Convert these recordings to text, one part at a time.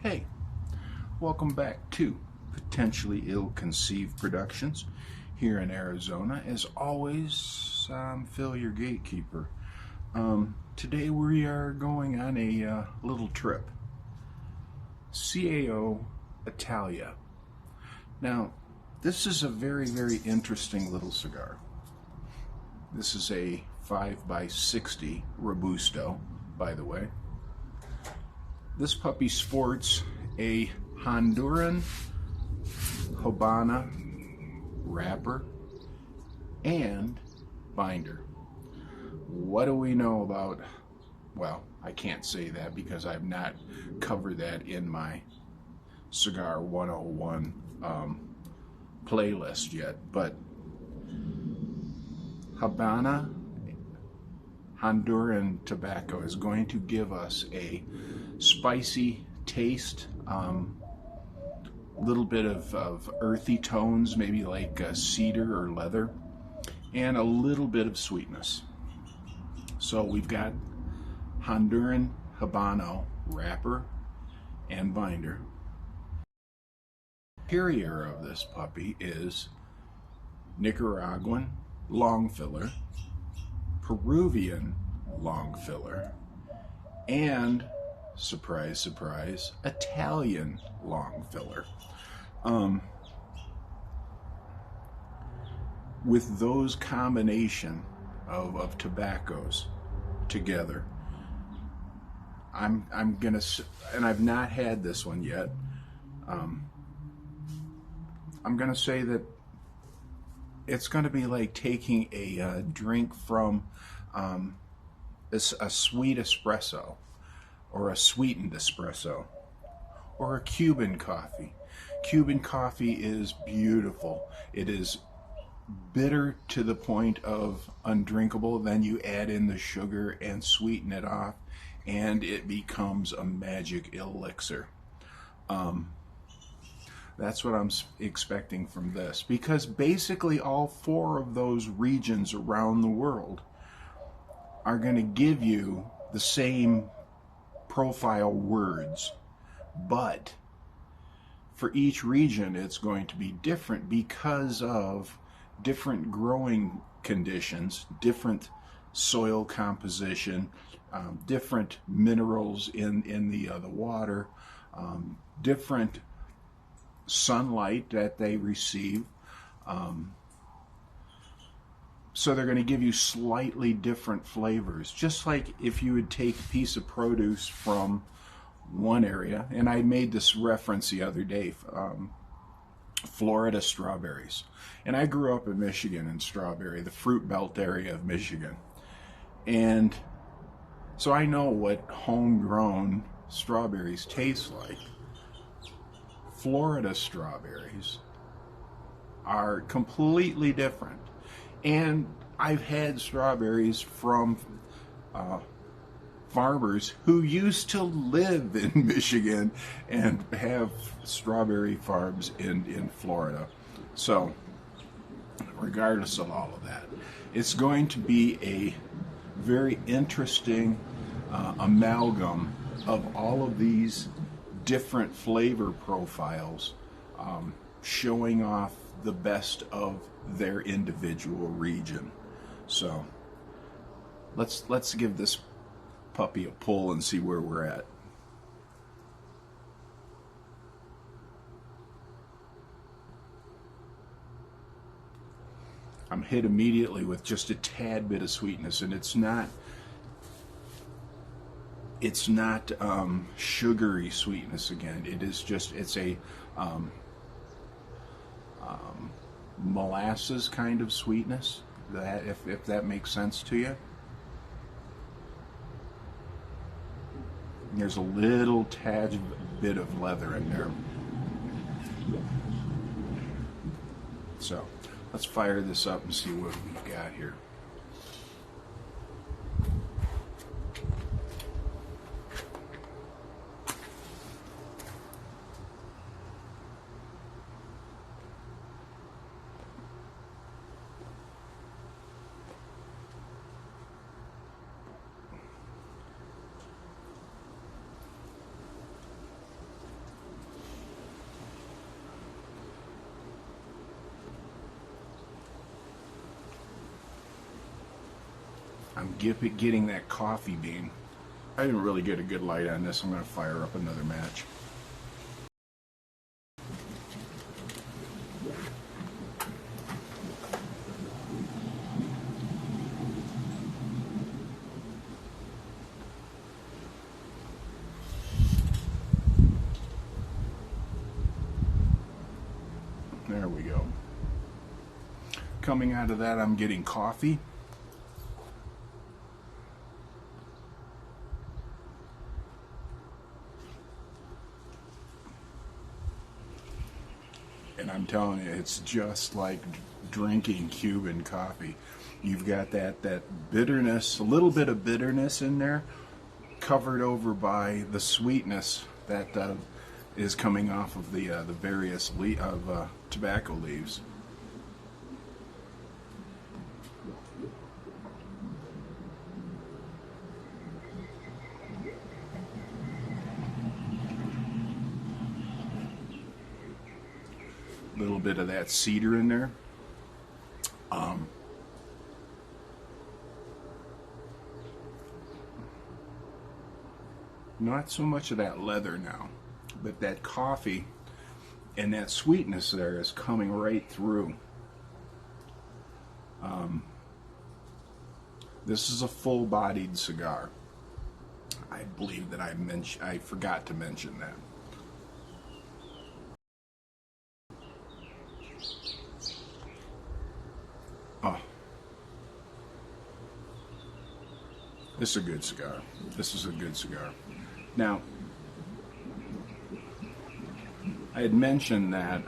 Hey, welcome back to Potentially Ill-Conceived Productions here in Arizona. As always, I'm Phil, your gatekeeper. Today we are going on a little trip. CAO Italia. Now, this is a very, very interesting little cigar. This is a 5x60 Robusto, by the way. This puppy sports a Honduran Habana wrapper and binder. What do we know about, well, I can't say that because I've not covered that in my Cigar 101 playlist yet, but Habana Honduran tobacco is going to give us a spicy taste, little bit of earthy tones, maybe like cedar or leather, and a little bit of sweetness. So we've got Honduran Habano wrapper and binder. The interior of this puppy is Nicaraguan long filler, Peruvian long filler, and surprise, surprise, Italian long filler. With those combination of tobaccos together, I'm gonna, and I've not had this one yet. I'm gonna say that it's gonna be like taking a drink from a sweet espresso, or a sweetened espresso, or a Cuban coffee. Cuban coffee is beautiful. It is bitter to the point of undrinkable. Then you add in the sugar and sweeten it off, and it becomes a magic elixir. That's what I'm expecting from this, because basically all four of those regions around the world are going to give you the same profile words, but for each region it's going to be different because of different growing conditions, different soil composition, different minerals in the water, different sunlight that they receive. So they're going to give you slightly different flavors. Just like if you would take a piece of produce from one area, and I made this reference the other day, Florida strawberries. And I grew up in Michigan, in Strawberry, the fruit belt area of Michigan. And so I know what homegrown strawberries taste like. Florida strawberries are completely different. And I've had strawberries from farmers who used to live in Michigan and have strawberry farms in Florida. So, regardless of all of that, it's going to be a very interesting amalgam of all of these different flavor profiles, showing off the best of their individual region. So let's give this puppy a pull and see where we're at. I'm hit immediately with just a tad bit of sweetness, and it's not sugary sweetness again. It is just, it's a molasses kind of sweetness, that if that makes sense to you. There's a little tad bit of leather in there. So let's fire this up and see what we've got here. I'm getting that coffee bean. I didn't really get a good light on this. I'm going to fire up another match. There we go. Coming out of that, I'm getting coffee. And I'm telling you, it's just like drinking Cuban coffee. You've got that bitterness, a little bit of bitterness in there, covered over by the sweetness that is coming off of the various tobacco leaves. A little bit of that cedar in there. Not so much of that leather now, but that coffee and that sweetness there is coming right through. This is a full-bodied cigar. I believe that I forgot to mention that. Oh, this is a good cigar. This is a good cigar. Now, I had mentioned that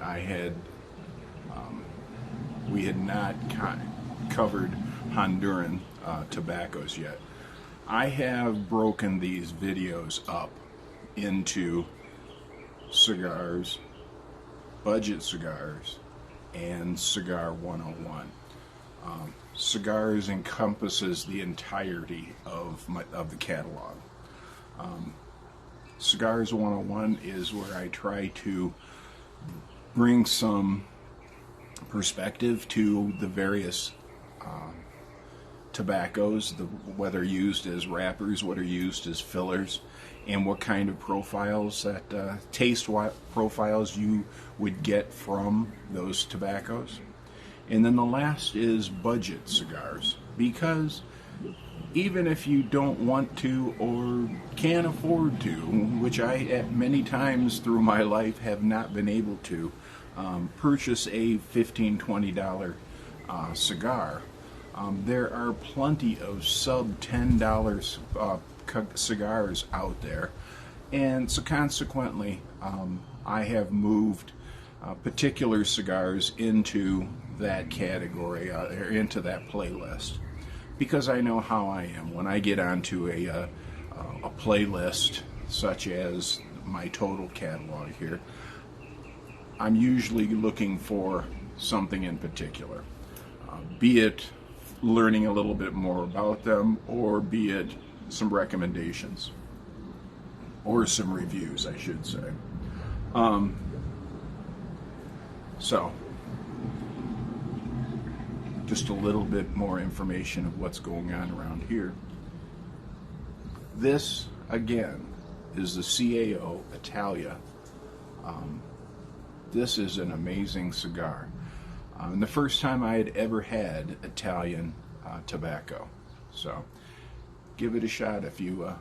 we had not covered Honduran tobaccos yet. I have broken these videos up into cigars, budget cigars, and Cigar 101. Cigars encompasses the entirety of the catalog. Cigars 101 is where I try to bring some perspective to the various tobaccos, whether used as wrappers, what are used as fillers, and what kind of profiles, taste profiles you would get from those tobaccos. And then the last is budget cigars, because even if you don't want to or can't afford to, which I at many times through my life have not been able to, purchase a $15, $20 cigar, there are plenty of sub $10 cigars out there, and so consequently I have moved particular cigars into that category, or into that playlist, because I know how I am when I get onto a playlist such as my total catalog here. I'm usually looking for something in particular, be it learning a little bit more about them, or be it some recommendations, or some reviews, I should say. So, just a little bit more information of what's going on around here. This, again, is the CAO Italia. This is an amazing cigar. And the first time I had ever had Italian tobacco. So, give it a shot if you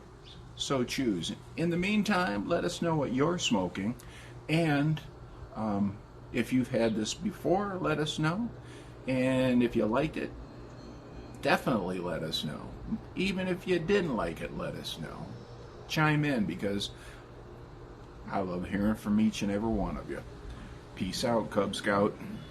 so choose. In the meantime, let us know what you're smoking, and if you've had this before, let us know. And if you liked it, definitely let us know. Even if you didn't like it, let us know. Chime in, because I love hearing from each and every one of you. Peace out, Cub Scout.